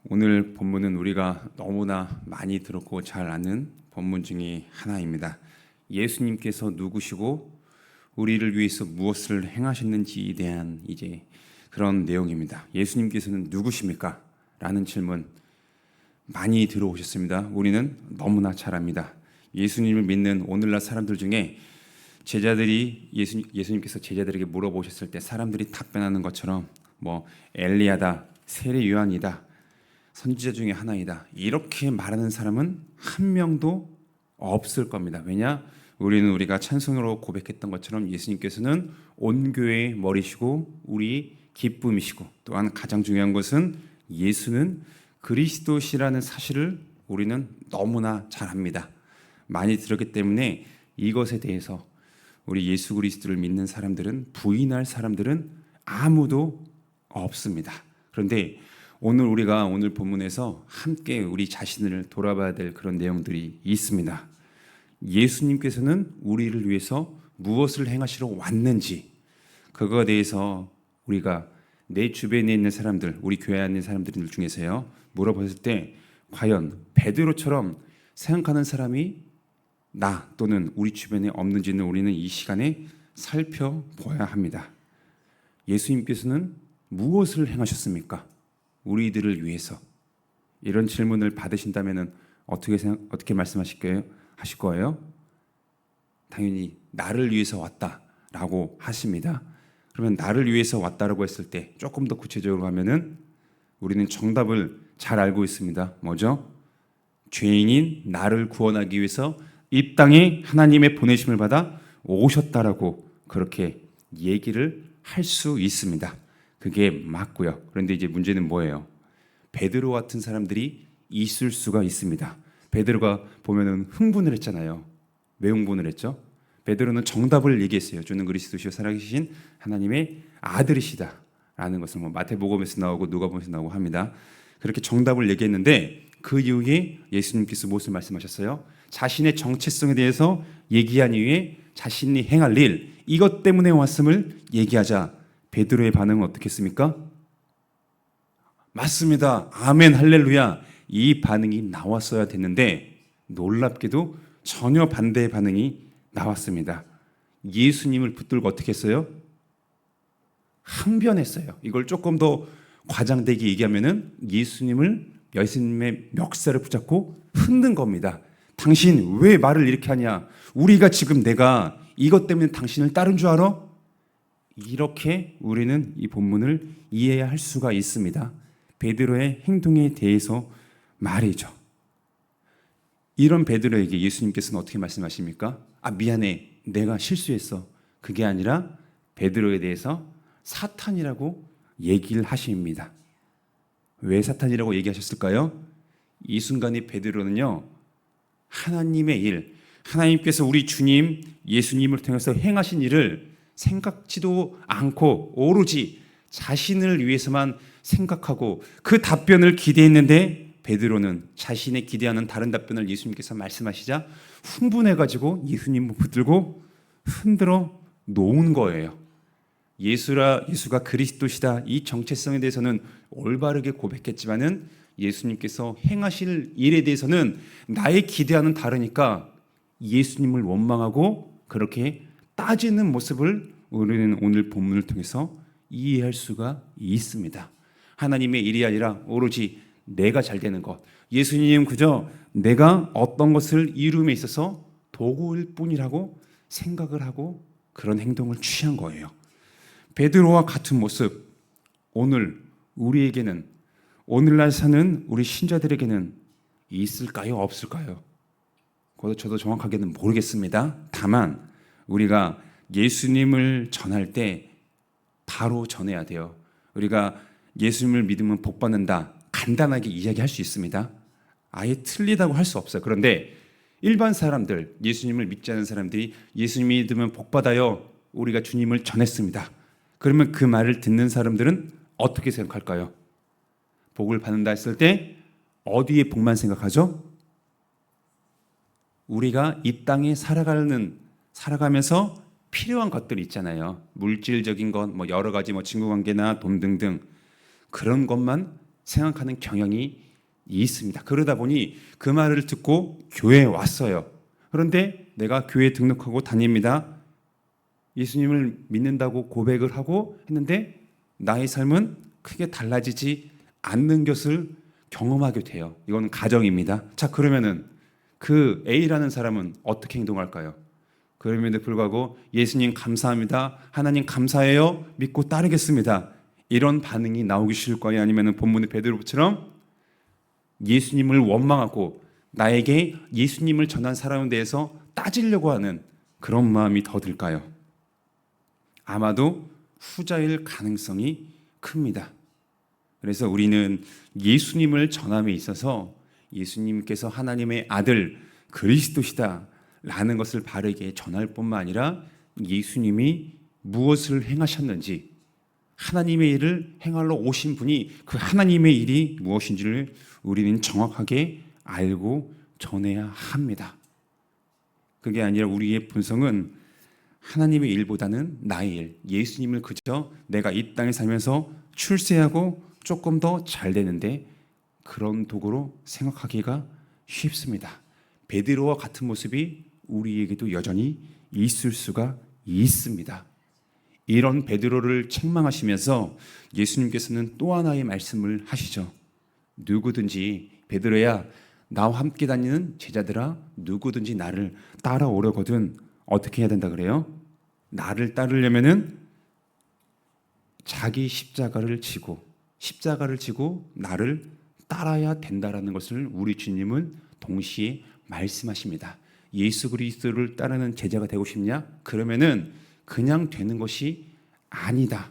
오늘 본문은 우리가 너무나 많이 들었고 잘 아는 본문 중에 하나입니다. 예수님께서 누구시고 우리를 위해서 무엇을 행하셨는지에 대한 그런 내용입니다. 예수님께서는 누구십니까? 라는 질문 많이 들어오셨습니다. 우리는 너무나 잘 압니다. 예수님을 믿는 오늘날 사람들 중에 제자들이 예수님께서 제자들에게 물어보셨을 때 사람들이 답변하는 것처럼 엘리야다, 세례 요한이다, 선지자 중에 하나이다, 이렇게 말하는 사람은 한 명도 없을 겁니다. 왜냐? 우리가 찬송으로 고백했던 것처럼 예수님께서는 온 교회의 머리시고 우리 기쁨이시고, 또한 가장 중요한 것은 예수는 그리스도시라는 사실을 우리는 너무나 잘 압니다. 많이 들었기 때문에 이것에 대해서 우리 예수 그리스도를 믿는 사람들은, 부인할 사람들은 아무도 없습니다. 그런데 우리가 오늘 본문에서 함께 우리 자신을 돌아봐야 될 그런 내용들이 있습니다. 예수님께서는 우리를 위해서 무엇을 행하시러 왔는지, 그거에 대해서 우리가 내 주변에 있는 사람들, 우리 교회 안에 있는 사람들 중에서요, 물어봤을 때 과연 베드로처럼 생각하는 사람이 나 또는 우리 주변에 없는지는 우리는 이 시간에 살펴보아야 합니다. 예수님께서는 무엇을 행하셨습니까? 우리들을 위해서. 이런 질문을 받으신다면 어떻게 말씀하실 거예요? 당연히 나를 위해서 왔다라고 하십니다. 그러면 나를 위해서 왔다라고 했을 때 조금 더 구체적으로 하면은 우리는 정답을 잘 알고 있습니다. 뭐죠? 죄인인 나를 구원하기 위해서 이 땅에 하나님의 보내심을 받아 오셨다라고 그렇게 얘기를 할 수 있습니다. 그게 맞고요. 그런데 이제 문제는 뭐예요? 베드로 같은 사람들이 있을 수가 있습니다. 베드로가 보면은 흥분을 했잖아요. 왜 흥분을 했죠? 베드로는 정답을 얘기했어요. 주는 그리스도시요 살아계신 하나님의 아들이시다라는 것을 마태복음에서 나오고 누가복음에서 나오고 합니다. 그렇게 정답을 얘기했는데 그 이후에 예수님께서 무엇을 말씀하셨어요? 자신의 정체성에 대해서 얘기한 이후에 자신이 행할 일, 이것 때문에 왔음을 얘기하자 베드로의 반응은 어떻겠습니까? 맞습니다. 아멘 할렐루야. 이 반응이 나왔어야 됐는데 놀랍게도 전혀 반대의 반응이 나왔습니다. 예수님을 붙들고 어떻게 했어요? 항변했어요. 이걸 조금 더 과장되게 얘기하면은 예수님의 멱살을 붙잡고 흔든 겁니다. 당신 왜 말을 이렇게 하냐? 우리가 지금 내가 이것 때문에 당신을 따른 줄 알아? 이렇게 우리는 이 본문을 이해할 수가 있습니다. 베드로의 행동에 대해서 말이죠. 이런 베드로에게 예수님께서는 어떻게 말씀하십니까? 미안해, 내가 실수했어. 그게 아니라 베드로에 대해서 사탄이라고 얘기를 하십니다. 왜 사탄이라고 얘기하셨을까요? 이 순간에 베드로는요, 하나님의 일, 하나님께서 우리 주님 예수님을 통해서 행하신 일을 생각지도 않고 오로지 자신을 위해서만 생각하고 그 답변을 기대했는데, 베드로는 자신의 기대하는 다른 답변을 예수님께서 말씀하시자 흥분해가지고 예수님을 붙들고 흔들어 놓은 거예요. 예수가 그리스도시다, 이 정체성에 대해서는 올바르게 고백했지만은 예수님께서 행하실 일에 대해서는 나의 기대와는 다르니까 예수님을 원망하고 그렇게 따지는 모습을 우리는 오늘 본문을 통해서 이해할 수가 있습니다. 하나님의 일이 아니라 오로지 내가 잘 되는 것, 예수님은 그저 내가 어떤 것을 이룸에 있어서 도구일 뿐이라고 생각을 하고 그런 행동을 취한 거예요. 베드로와 같은 모습, 오늘 우리에게는, 오늘날 사는 우리 신자들에게는 있을까요? 없을까요? 그것도 저도 정확하게는 모르겠습니다. 다만 우리가 예수님을 전할 때 바로 전해야 돼요. 우리가 예수님을 믿으면 복 받는다, 간단하게 이야기할 수 있습니다. 아예 틀리다고 할 수 없어요. 그런데 일반 사람들, 예수님을 믿지 않는 사람들이 예수님 믿으면 복 받아요, 우리가 주님을 전했습니다. 그러면 그 말을 듣는 사람들은 어떻게 생각할까요? 복을 받는다 했을 때 어디에 복만 생각하죠? 우리가 이 땅에 살아가면서 필요한 것들이 있잖아요. 물질적인 것, 여러 가지 친구 관계나 돈 등등, 그런 것만 생각하는 경향이 있습니다. 그러다 보니 그 말을 듣고 교회에 왔어요. 그런데 내가 교회에 등록하고 다닙니다. 예수님을 믿는다고 고백을 하고 했는데 나의 삶은 크게 달라지지 않는 것을 경험하게 돼요. 이건 가정입니다. 자, 그러면은 그 A라는 사람은 어떻게 행동할까요? 그럼에도 불구하고 예수님 감사합니다. 하나님 감사해요. 믿고 따르겠습니다. 이런 반응이 나오기 싫을까요? 아니면 본문의 베드로처럼 예수님을 원망하고 나에게 예수님을 전한 사람에 대해서 따지려고 하는 그런 마음이 더 들까요? 아마도 후자일 가능성이 큽니다. 그래서 우리는 예수님을 전함에 있어서 예수님께서 하나님의 아들 그리스도시다 라는 것을 바르게 전할 뿐만 아니라 예수님이 무엇을 행하셨는지 하나님의 일을 행하러 오신 분이 그 하나님의 일이 무엇인지를 우리는 정확하게 알고 전해야 합니다. 그게 아니라 우리의 본성은 하나님의 일보다는 나의 일, 예수님을 그저 내가 이 땅에 살면서 출세하고 조금 더 잘 되는데 그런 도구로 생각하기가 쉽습니다. 베드로와 같은 모습이 우리에게도 여전히 있을 수가 있습니다. 이런 베드로를 책망하시면서 예수님께서는 또 하나의 말씀을 하시죠. 누구든지 베드로야 나와 함께 다니는 제자들아 누구든지 나를 따라오려거든 어떻게 해야 된다 그래요? 나를 따르려면은 자기 십자가를 지고 나를 따라야 된다라는 것을 우리 주님은 동시에 말씀하십니다. 예수 그리스도를 따르는 제자가 되고 싶냐? 그러면은 그냥 되는 것이 아니다.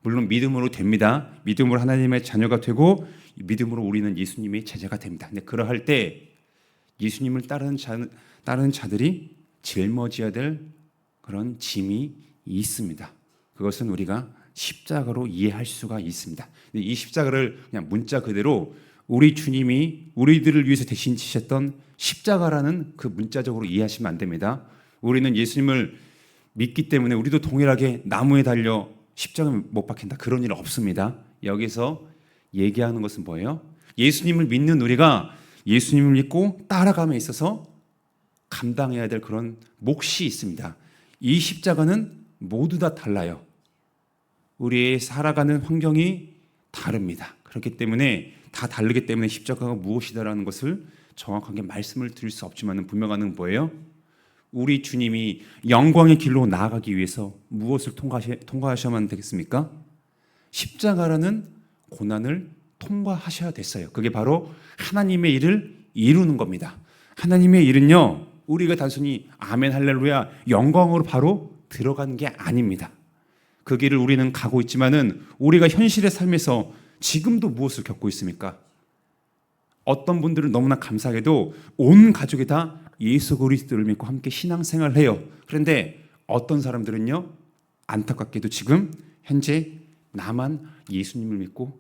물론 믿음으로 됩니다. 믿음으로 하나님의 자녀가 되고 믿음으로 우리는 예수님의 제자가 됩니다. 근데 그러할 때 예수님을 따르는 자들이 짊어져야 될 그런 짐이 있습니다. 그것은 우리가 십자가로 이해할 수가 있습니다. 이 십자가를 그냥 문자 그대로 우리 주님이 우리들을 위해서 대신 지셨던 십자가라는 그 문자적으로 이해하시면 안 됩니다. 우리는 예수님을 믿기 때문에 우리도 동일하게 나무에 달려 십자가에 못 박힌다. 그런 일 없습니다. 여기서 얘기하는 것은 뭐예요? 예수님을 믿는 우리가 예수님을 믿고 따라감에 있어서 감당해야 될 그런 몫이 있습니다. 이 십자가는 모두 다 달라요. 우리의 살아가는 환경이 다릅니다. 그렇기 때문에 다 다르기 때문에 십자가가 무엇이다라는 것을 정확하게 말씀을 드릴 수 없지만 분명한 건 뭐예요? 우리 주님이 영광의 길로 나아가기 위해서 무엇을 통과하셔야만 되겠습니까? 십자가라는 고난을 통과하셔야 됐어요. 그게 바로 하나님의 일을 이루는 겁니다. 하나님의 일은요, 우리가 단순히 아멘 할렐루야 영광으로 바로 들어가는 게 아닙니다. 그 길을 우리는 가고 있지만은 우리가 현실의 삶에서 지금도 무엇을 겪고 있습니까? 어떤 분들은 너무나 감사하게도 온 가족이 다 예수 그리스도를 믿고 함께 신앙생활을 해요. 그런데 어떤 사람들은요, 안타깝게도 지금 현재 나만 예수님을 믿고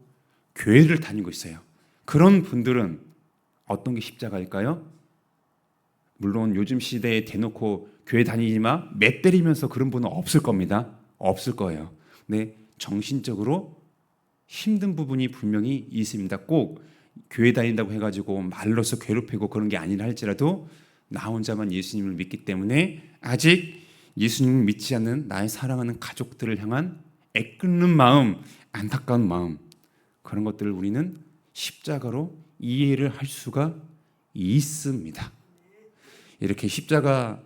교회를 다니고 있어요. 그런 분들은 어떤 게 십자가일까요? 물론 요즘 시대에 대놓고 교회 다니지 마, 매 때리면서 그런 분은 없을 겁니다. 없을 거예요. 근데 정신적으로 힘든 부분이 분명히 있습니다. 꼭 교회 다닌다고 해가지고 말로서 괴롭히고 그런 게 아니라 할지라도 나 혼자만 예수님을 믿기 때문에 아직 예수님을 믿지 않는 나의 사랑하는 가족들을 향한 애끓는 마음, 안타까운 마음, 그런 것들을 우리는 십자가로 이해를 할 수가 있습니다. 이렇게 십자가라는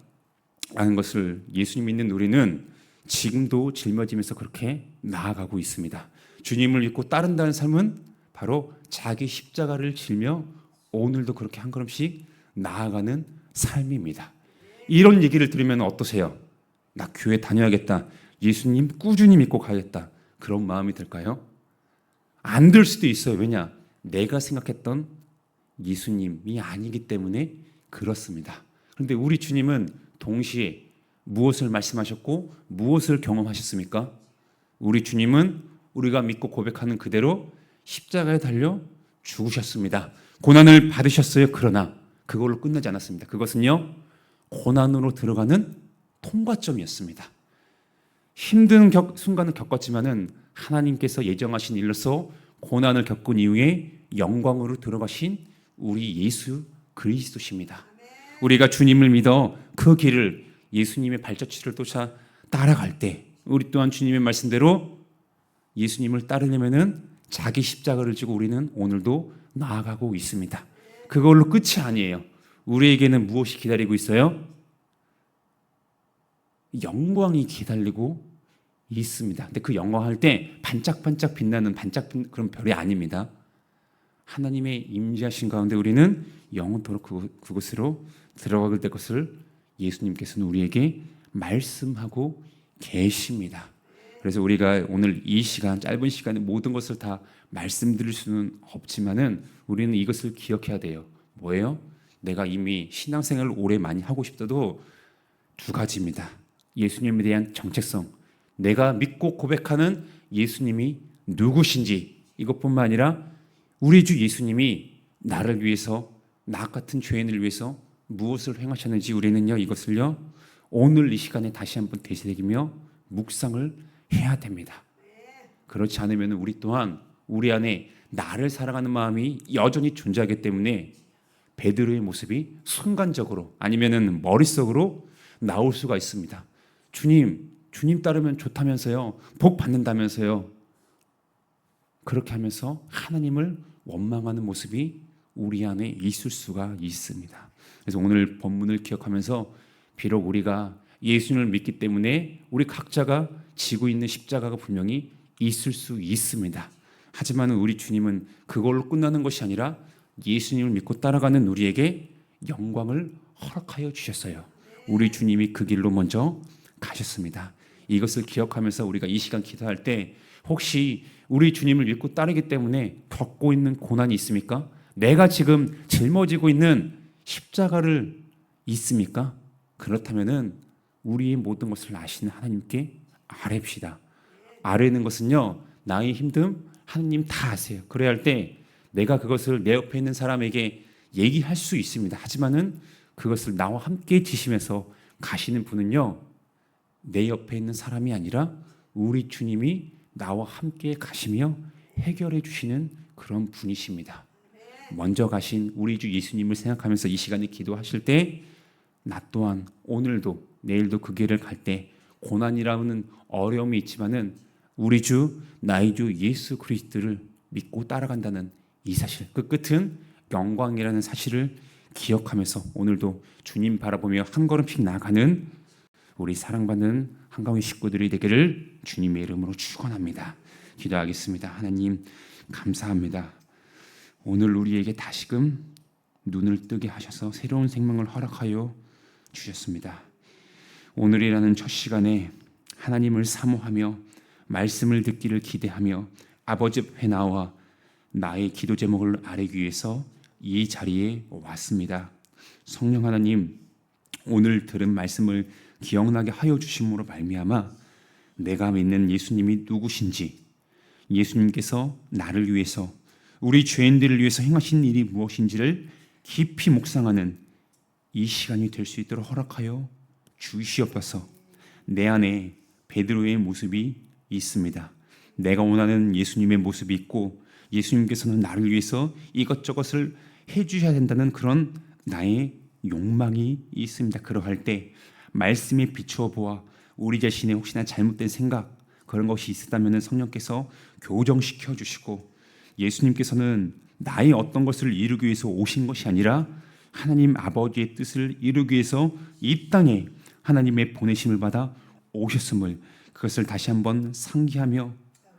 것을 예수님 믿는 우리는 지금도 짊어지면서 그렇게 나아가고 있습니다. 주님을 믿고 따른다는 삶은 바로 자기 십자가를 지며 오늘도 그렇게 한 걸음씩 나아가는 삶입니다. 이런 얘기를 들으면 어떠세요? 나 교회 다녀야겠다. 예수님 꾸준히 믿고 가야겠다. 그런 마음이 들까요? 안 들 수도 있어요. 왜냐? 내가 생각했던 예수님이 아니기 때문에 그렇습니다. 그런데 우리 주님은 동시에 무엇을 말씀하셨고 무엇을 경험하셨습니까? 우리 주님은 우리가 믿고 고백하는 그대로 십자가에 달려 죽으셨습니다. 고난을 받으셨어요. 그러나 그걸로 끝나지 않았습니다. 그것은요, 고난으로 들어가는 통과점이었습니다. 힘든 순간을 겪었지만은 하나님께서 예정하신 일로서 고난을 겪은 이후에 영광으로 들어가신 우리 예수 그리스도십니다. 우리가 주님을 믿어 그 길을 예수님의 발자취를 쫓아 따라갈 때 우리 또한 주님의 말씀대로 예수님을 따르려면은 자기 십자가를 지고 우리는 오늘도 나아가고 있습니다. 그걸로 끝이 아니에요. 우리에게는 무엇이 기다리고 있어요? 영광이 기다리고 있습니다. 근데 그 영광 할 때 반짝반짝 빛나는 그런 별이 아닙니다. 하나님의 임재하신 가운데 우리는 영원토록 그곳으로 들어가게 될 것을 예수님께서는 우리에게 말씀하고 계십니다. 그래서 우리가 오늘 이 시간, 짧은 시간에 모든 것을 다 말씀드릴 수는 없지만은 우리는 이것을 기억해야 돼요. 뭐예요? 내가 이미 신앙생활을 오래 많이 하고 싶어도 두 가지입니다. 예수님에 대한 정체성, 내가 믿고 고백하는 예수님이 누구신지, 이것뿐만 아니라 우리 주 예수님이 나를 위해서, 나 같은 죄인을 위해서 무엇을 행하셨는지 우리는요, 이것을요 오늘 이 시간에 다시 한번 되새기며 묵상을 해야 됩니다. 그렇지 않으면 우리 또한 우리 안에 나를 사랑하는 마음이 여전히 존재하기 때문에 베드로의 모습이 순간적으로 아니면은 머릿속으로 나올 수가 있습니다. 주님 따르면 좋다면서요, 복 받는다면서요. 그렇게 하면서 하나님을 원망하는 모습이 우리 안에 있을 수가 있습니다. 그래서 오늘 본문을 기억하면서 비록 우리가 예수님을 믿기 때문에 우리 각자가 지고 있는 십자가가 분명히 있을 수 있습니다. 하지만 우리 주님은 그걸로 끝나는 것이 아니라 예수님을 믿고 따라가는 우리에게 영광을 허락하여 주셨어요. 우리 주님이 그 길로 먼저 가셨습니다. 이것을 기억하면서 우리가 이 시간 기도할 때 혹시 우리 주님을 믿고 따르기 때문에 겪고 있는 고난이 있습니까? 내가 지금 짊어지고 있는 십자가를 있습니까? 그렇다면은 우리의 모든 것을 아시는 하나님께 아뢰시다. 아뢰는 것은요, 나의 힘듦 하나님 다 아세요. 그래야 할 때 내가 그것을 내 옆에 있는 사람에게 얘기할 수 있습니다. 하지만은 그것을 나와 함께 지시면서 가시는 분은요, 내 옆에 있는 사람이 아니라 우리 주님이 나와 함께 가시며 해결해 주시는 그런 분이십니다. 먼저 가신 우리 주 예수님을 생각하면서 이 시간에 기도하실 때 나 또한 오늘도 내일도 그 길을 갈 때 고난이라는 어려움이 있지만은 우리 주 나의 주 예수 그리스도를 믿고 따라간다는 이 사실, 그 끝은 영광이라는 사실을 기억하면서 오늘도 주님 바라보며 한 걸음씩 나아가는 우리 사랑받는 한가위 식구들이 되기를 주님의 이름으로 축원합니다. 기도하겠습니다. 하나님 감사합니다. 오늘 우리에게 다시금 눈을 뜨게 하셔서 새로운 생명을 허락하여 주셨습니다. 오늘이라는 첫 시간에 하나님을 사모하며 말씀을 듣기를 기대하며 아버지 앞에 나와 나의 기도 제목을 아뢰기 위해서 이 자리에 왔습니다. 성령 하나님, 오늘 들은 말씀을 기억나게 하여 주심으로 말미암아 내가 믿는 예수님이 누구신지, 예수님께서 나를 위해서, 우리 죄인들을 위해서 행하신 일이 무엇인지를 깊이 묵상하는 이 시간이 될 수 있도록 허락하여 주시옵소서. 내 안에 베드로의 모습이 있습니다. 내가 원하는 예수님의 모습이 있고 예수님께서는 나를 위해서 이것저것을 해주셔야 된다는 그런 나의 욕망이 있습니다. 그러할 때 말씀에 비추어 보아 우리 자신의 혹시나 잘못된 생각 그런 것이 있었다면 성령께서 교정시켜 주시고, 예수님께서는 나의 어떤 것을 이루기 위해서 오신 것이 아니라 하나님 아버지의 뜻을 이루기 위해서 이 땅에 하나님의 보내심을 받아 오셨음을, 그것을 다시 한번 상기하며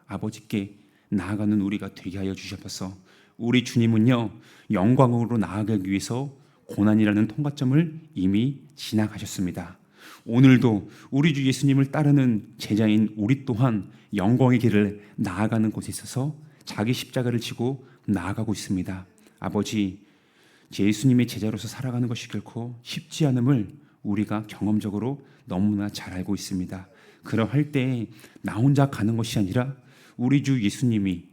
아버지께 나아가는 우리가 되게 하여 주셔서, 우리 주님은요 영광으로 나아가기 위해서 고난이라는 통과점을 이미 지나가셨습니다. 오늘도 우리 주 예수님을 따르는 제자인 우리 또한 영광의 길을 나아가는 곳에 있어서 자기 십자가를 지고 나아가고 있습니다. 아버지, 예수님의 제자로서 살아가는 것이 결코 쉽지 않음을 우리가 경험적으로 너무나 잘 알고 있습니다. 그러할 때 나 혼자 가는 것이 아니라 우리 주 예수님이,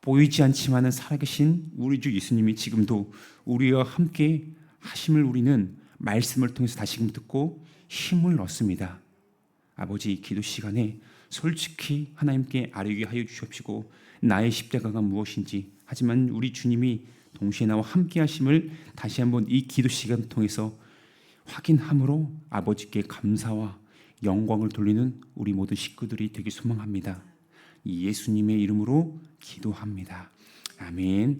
보이지 않지만은 살아계신 우리 주 예수님이 지금도 우리와 함께 하심을 우리는 말씀을 통해서 다시금 듣고 힘을 얻습니다. 아버지, 기도 시간에 솔직히 하나님께 아뢰게 하여 주시옵시고 나의 십자가가 무엇인지, 하지만 우리 주님이 동시에 나와 함께 하심을 다시 한번 이 기도 시간을 통해서 확인함으로 아버지께 감사와 영광을 돌리는 우리 모든 식구들이 되기 소망합니다. 예수님의 이름으로 기도합니다. 아멘.